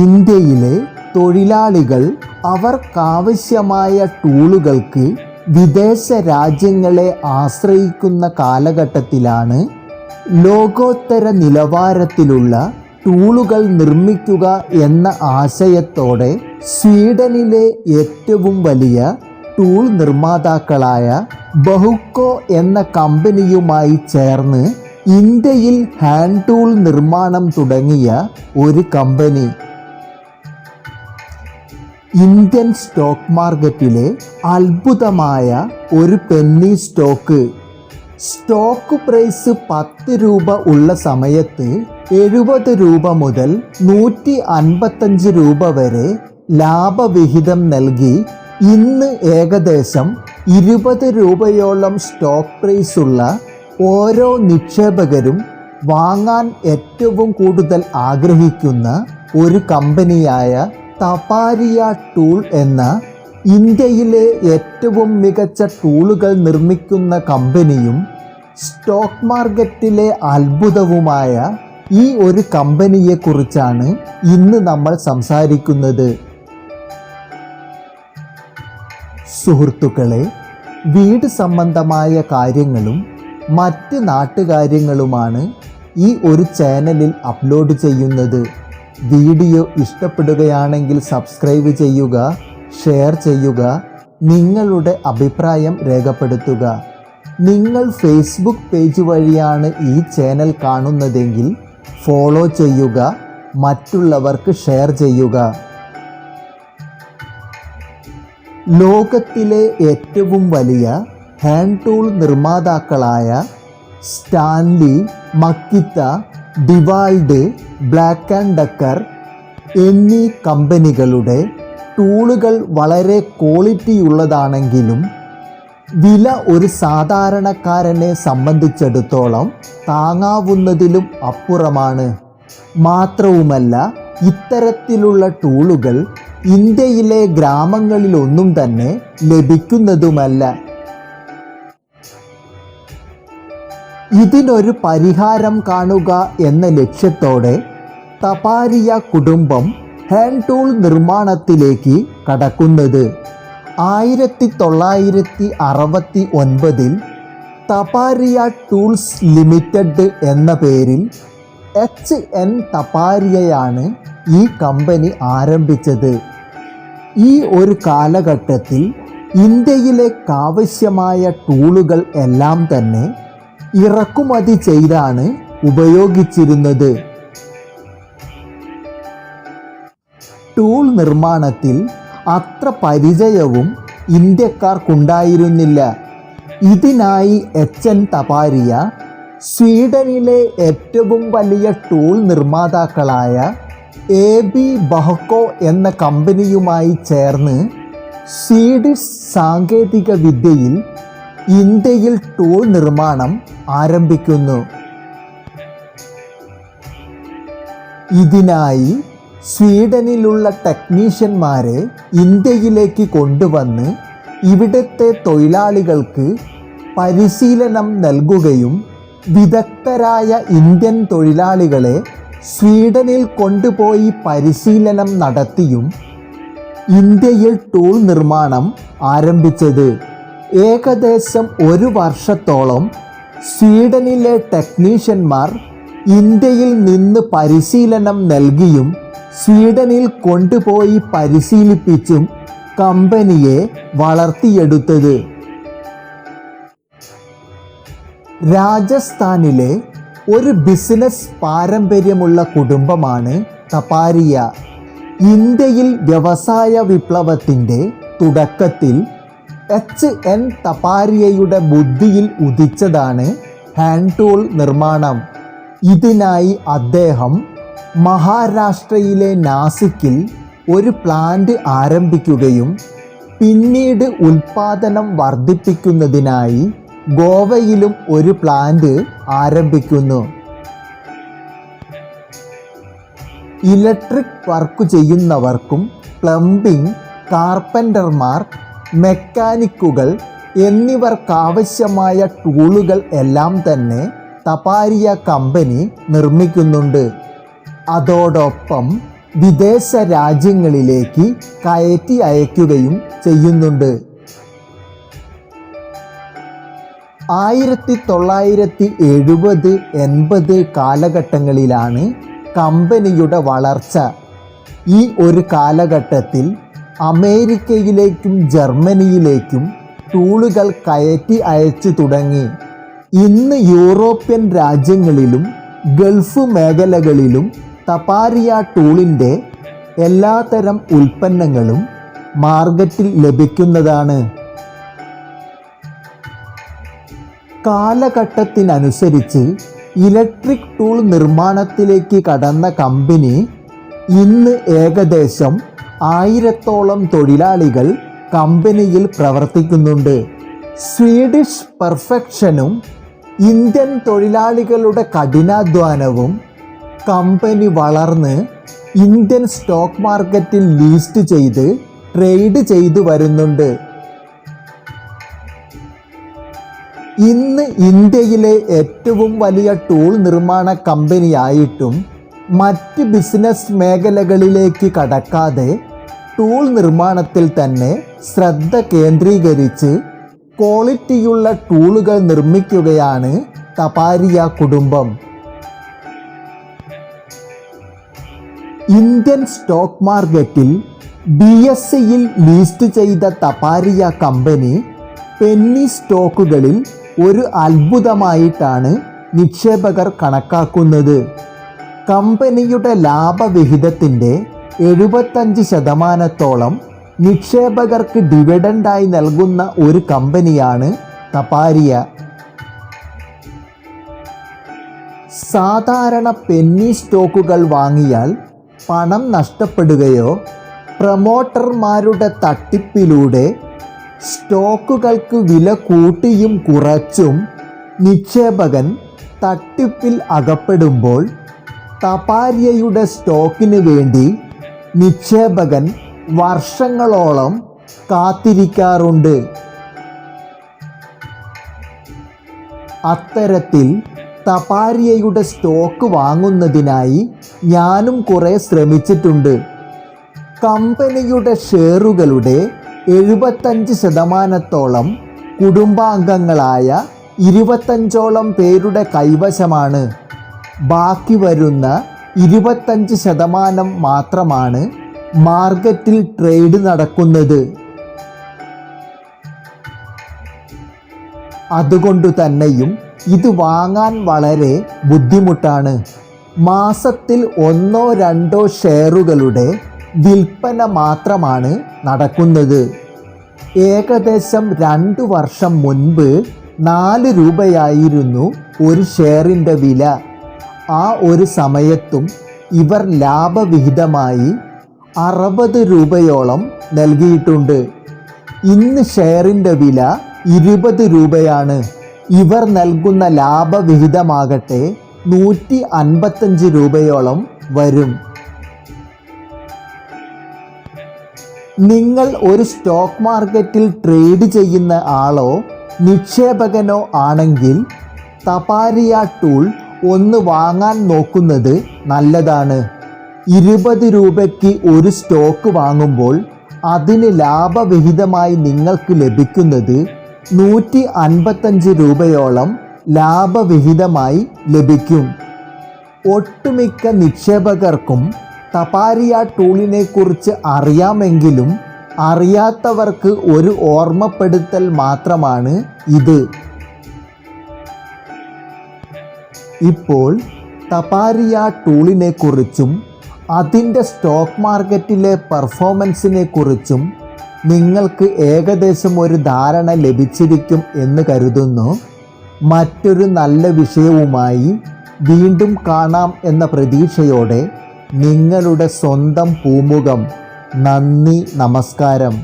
ഇന്ത്യയിലെ തൊഴിലാളികൾ അവർക്കാവശ്യമായ ടൂളുകൾക്ക് വിദേശ രാജ്യങ്ങളെ ആശ്രയിക്കുന്ന കാലഘട്ടത്തിലാണ് ലോകോത്തര നിലവാരത്തിലുള്ള ടൂളുകൾ നിർമ്മിക്കുക എന്ന ആശയത്തോടെ സ്വീഡനിലെ ഏറ്റവും വലിയ ടൂൾ നിർമ്മാതാക്കളായ ബഹുക്കോ എന്ന കമ്പനിയുമായി ചേർന്ന് ഇന്ത്യയിൽ ഹാൻഡ് ടൂൾ നിർമ്മാണം തുടങ്ങിയ ഒരു കമ്പനി. ഇന്ത്യൻ സ്റ്റോക്ക് മാർക്കറ്റിലെ അത്ഭുതമായ ഒരു പെന്നി സ്റ്റോക്ക് പ്രൈസ് 10 രൂപ ഉള്ള സമയത്ത് 70 രൂപ മുതൽ 155 രൂപ വരെ ലാഭവിഹിതം നൽകി ഇന്ന് ഏകദേശം 20 രൂപയോളം സ്റ്റോക്ക് പ്രൈസ് ഉള്ള ഓരോ നിക്ഷേപകരും വാങ്ങാൻ ഏറ്റവും കൂടുതൽ ആഗ്രഹിക്കുന്ന ഒരു കമ്പനിയായ തപാരിയ ടൂൾ എന്ന ഇന്ത്യയിലെ ഏറ്റവും മികച്ച ടൂളുകൾ നിർമ്മിക്കുന്ന കമ്പനിയും സ്റ്റോക്ക് മാർക്കറ്റിലെ അത്ഭുതവുമായ ഈ ഒരു കമ്പനിയെക്കുറിച്ചാണ് ഇന്ന് നമ്മൾ സംസാരിക്കുന്നത്. സുഹൃത്തുക്കളെ, വീട് സംബന്ധമായ കാര്യങ്ങളും മറ്റ് നാട്ടുകാര്യങ്ങളുമാണ് ഈ ഒരു ചാനലിൽ അപ്ലോഡ് ചെയ്യുന്നത്. വീഡിയോ ഇഷ്ടപ്പെടുകയാണെങ്കിൽ സബ്സ്ക്രൈബ് ചെയ്യുക, ഷെയർ ചെയ്യുക, നിങ്ങളുടെ അഭിപ്രായം രേഖപ്പെടുത്തുക. നിങ്ങൾ ഫേസ്ബുക്ക് പേജ് വഴിയാണ് ഈ ചാനൽ കാണുന്നതെങ്കിൽ ഫോളോ ചെയ്യുക, മറ്റുള്ളവർക്ക് ഷെയർ ചെയ്യുക. ലോകത്തിലെ ഏറ്റവും വലിയ ഹാൻഡ് ടൂൾ നിർമ്മാതാക്കളായ Stanley, Makita, DeWalt, Black and Decker എന്നീ കമ്പനികളുടെ ടൂളുകൾ വളരെ ക്വാളിറ്റിയുള്ളതാണെങ്കിലും വില ഒരു സാധാരണക്കാരനെ സംബന്ധിച്ചിടത്തോളം താങ്ങാവുന്നതിലും അപ്പുറമാണ്. മാത്രവുമല്ല, ഇത്തരത്തിലുള്ള ടൂളുകൾ ഇന്ത്യയിലെ ഗ്രാമങ്ങളിലൊന്നും തന്നെ ലഭിക്കുന്നതുമല്ല. ഇതിനൊരു പരിഹാരം കാണുക എന്ന ലക്ഷ്യത്തോടെ തപാരിയ കുടുംബം ഹാൻഡ് ടൂൾ നിർമ്മാണത്തിലേക്ക് കടക്കുന്നത് 1969 തപാരിയ ടൂൾസ് ലിമിറ്റഡ് എന്ന പേരിൽ HN തപാരിയയാണ് ഈ കമ്പനി ആരംഭിച്ചത്. ഈ ഒരു കാലഘട്ടത്തിൽ ഇന്ത്യയിലേക്കാവശ്യമായ ടൂളുകൾ എല്ലാം തന്നെ ഇറക്കുമതി ചെയ്താണ് ഉപയോഗിച്ചിരുന്നത്. ടൂൾ നിർമ്മാണത്തിൽ അത്ര പരിചയവും ഇന്ത്യക്കാർക്കുണ്ടായിരുന്നില്ല. ഇതിനായി HN തപാരിയ സ്വീഡനിലെ ഏറ്റവും വലിയ ടൂൾ നിർമ്മാതാക്കളായ AB ബഹുക്കോ എന്ന കമ്പനിയുമായി ചേർന്ന് സ്വീഡിഷ് സാങ്കേതിക വിദ്യയിൽ ഇന്ത്യയിൽ ടൂൾ നിർമ്മാണം ആരംഭിക്കുന്നു. ഇതിനായി സ്വീഡനിലുള്ള ടെക്നീഷ്യന്മാരെ ഇന്ത്യയിലേക്ക് കൊണ്ടുവന്ന് ഇവിടുത്തെ തൊഴിലാളികൾക്ക് പരിശീലനം നൽകുകയും വിദഗ്ധരായ ഇന്ത്യൻ തൊഴിലാളികളെ സ്വീഡനിൽ കൊണ്ടുപോയി പരിശീലനം നടത്തിയും ഇന്ത്യയിൽ ടൂൾ നിർമ്മാണം ആരംഭിച്ചത്. ഏകദേശം 1 വർഷത്തോളം സ്വീഡനിലെ ടെക്നീഷ്യന്മാർ ഇന്ത്യയിൽ നിന്ന് പരിശീലനം നൽകിയും സ്വീഡനിൽ കൊണ്ടുപോയി പരിശീലിപ്പിച്ചും കമ്പനിയെ വളർത്തിയെടുത്തത്. രാജസ്ഥാനിലെ ഒരു ബിസിനസ് പാരമ്പര്യമുള്ള കുടുംബമാണ് തപാരിയ. ഇന്ത്യയിൽ വ്യവസായ വിപ്ലവത്തിൻ്റെ തുടക്കത്തിൽ HN തപാരിയയുടെ ബുദ്ധിയിൽ ഉദിച്ചതാണ് ഹാൻഡ് ടൂൾ നിർമ്മാണം. ഇതിനായി അദ്ദേഹം മഹാരാഷ്ട്രയിലെ നാസിക്കിൽ ഒരു പ്ലാന്റ് ആരംഭിക്കുകയും പിന്നീട് ഉൽപാദനം വർദ്ധിപ്പിക്കുന്നതിനായി ഗോവയിലും ഒരു പ്ലാന്റ് ആരംഭിക്കുന്നു. ഇലക്ട്രിക് വർക്ക് ചെയ്യുന്നവർക്കും പ്ലംബിംഗ്, കാർപ്പൻ്റർമാർ, മെക്കാനിക്കുകൾ എന്നിവർക്കാവശ്യമായ ടൂളുകൾ എല്ലാം തന്നെ തപാരിയ കമ്പനി നിർമ്മിക്കുന്നുണ്ട്. അതോടൊപ്പം വിദേശ രാജ്യങ്ങളിലേക്ക് കയറ്റി അയക്കുകയും ചെയ്യുന്നുണ്ട്. 1970-80 കാലഘട്ടങ്ങളിലാണ് കമ്പനിയുടെ വളർച്ച. ഈ ഒരു കാലഘട്ടത്തിൽ അമേരിക്കയിലേക്കും ജർമ്മനിയിലേക്കും ടൂളുകൾ കയറ്റി അയച്ചു തുടങ്ങി. ഇന്ന് യൂറോപ്യൻ രാജ്യങ്ങളിലും ഗൾഫ് മേഖലകളിലും തപാരിയ ടൂളിൻ്റെ എല്ലാത്തരം ഉൽപ്പന്നങ്ങളും മാർക്കറ്റിൽ ലഭിക്കുന്നതാണ്. കാലഘട്ടത്തിനനുസരിച്ച് ഇലക്ട്രിക് ടൂൾ നിർമ്മാണത്തിലേക്ക് കടന്ന കമ്പനി ഇന്ന് ഏകദേശം 1000-ഓളം തൊഴിലാളികൾ കമ്പനിയിൽ പ്രവർത്തിക്കുന്നുണ്ട്. സ്വീഡിഷ് പെർഫെക്ഷനും ഇന്ത്യൻ തൊഴിലാളികളുടെ കഠിനാധ്വാനവും കമ്പനി വളർന്ന് ഇന്ത്യൻ സ്റ്റോക്ക് മാർക്കറ്റിൽ ലിസ്റ്റ് ചെയ്ത് ട്രേഡ് ചെയ്തു വരുന്നുണ്ട്. ഇന്ന് ഇന്ത്യയിലെ ഏറ്റവും വലിയ ടൂൾ നിർമ്മാണ കമ്പനിയായിട്ടും മറ്റ് ബിസിനസ് മേഖലകളിലേക്ക് കടക്കാതെ ടൂൾ നിർമ്മാണത്തിൽ തന്നെ ശ്രദ്ധ കേന്ദ്രീകരിച്ച് ക്വാളിറ്റിയുള്ള ടൂളുകൾ നിർമ്മിക്കുകയാണ് തപാരിയ കുടുംബം. ഇന്ത്യൻ സ്റ്റോക്ക് മാർക്കറ്റിൽ BSEയിൽ ലിസ്റ്റ് ചെയ്ത തപാരിയ കമ്പനി പെന്നി സ്റ്റോക്കുകളിൽ ഒരു അത്ഭുതമായിട്ടാണ് നിക്ഷേപകർ കണക്കാക്കുന്നത്. കമ്പനിയുടെ ലാഭവിഹിതത്തിൻ്റെ 75% നിക്ഷേപകർക്ക് ഡിവിഡൻഡായി നൽകുന്ന ഒരു കമ്പനിയാണ് തപാരിയ. സാധാരണ പെന്നി സ്റ്റോക്കുകൾ വാങ്ങിയാൽ പണം നഷ്ടപ്പെടുകയോ പ്രൊമോട്ടർമാരുടെ തട്ടിപ്പിലൂടെ സ്റ്റോക്കുകൾക്ക് വില കൂട്ടിയും കുറച്ചും നിക്ഷേപകൻ തട്ടിപ്പിൽ അകപ്പെടുമ്പോൾ തപാരിയയുടെ സ്റ്റോക്കിന് വേണ്ടി നിക്ഷേപകൻ വർഷങ്ങളോളം കാത്തിരിക്കാറുണ്ട്. അത്തരത്തിൽ തപാരിയയുടെ സ്റ്റോക്ക് വാങ്ങുന്നതിനായി ഞാനും കുറേ ശ്രമിച്ചിട്ടുണ്ട്. കമ്പനിയുടെ ഷെയറുകളുടെ 75% കുടുംബാംഗങ്ങളായ 25ഓളം പേരുടെ കൈവശമാണ്. ബാക്കി വരുന്ന 25% മാത്രമാണ് മാർക്കറ്റിൽ ട്രേഡ് നടക്കുന്നത്. അതുകൊണ്ടു തന്നെയും ഇത് വാങ്ങാൻ വളരെ ബുദ്ധിമുട്ടാണ്. മാസത്തിൽ 1-2 ഷെയറുകളുടെ വിൽപ്പന മാത്രമാണ് നടക്കുന്നത്. ഏകദേശം 2 വർഷം മുൻപ് 4 രൂപയായിരുന്നു ഒരു ഷെയറിൻ്റെ വില. ആ ഒരു സമയത്തും ഇവർ ലാഭവിഹിതമായി 60 രൂപയോളം നൽകിയിട്ടുണ്ട്. ഇന്ന് ഷെയറിൻ്റെ വില 20 രൂപയാണ്. ഇവർ നൽകുന്ന ലാഭവിഹിതമാകട്ടെ 155 രൂപയോളം വരും. നിങ്ങൾ ഒരു സ്റ്റോക്ക് മാർക്കറ്റിൽ ട്രേഡ് ചെയ്യുന്ന ആളോ നിക്ഷേപകനോ ആണെങ്കിൽ തപാരിയ ടൂൾ ഒന്ന് വാങ്ങാൻ നോക്കുന്നത് നല്ലതാണ്. 20 രൂപയ്ക്ക് ഒരു സ്റ്റോക്ക് വാങ്ങുമ്പോൾ അതിന് ലാഭവിഹിതമായി നിങ്ങൾക്ക് ലഭിക്കുന്നത് 155 രൂപയോളം ലാഭവിഹിതമായി ലഭിക്കും. ഒട്ടുമിക്ക നിക്ഷേപകർക്കും തപാരിയ ടൂളിനെ കുറിച്ച് അറിയാമെങ്കിലും അറിയാത്തവർക്ക് ഒരു ഓർമ്മപ്പെടുത്തൽ മാത്രമാണ് ഇത്. ഇപ്പോൾ തപാരിയ ടൂളിനെ കുറിച്ചും അതിൻ്റെ സ്റ്റോക്ക് മാർക്കറ്റിലെ പെർഫോമൻസിനെ കുറിച്ചും നിങ്ങൾക്ക് ഏകദേശം ഒരു ധാരണ ലഭിച്ചിരിക്കും എന്ന് കരുതുന്നു. മറ്റൊരു നല്ല വിഷയവുമായി വീണ്ടും കാണാം എന്ന പ്രതീക്ഷയോടെ നിങ്ങളുടെ സ്വന്തം പൂമുഖം. നന്ദി, നമസ്കാരം.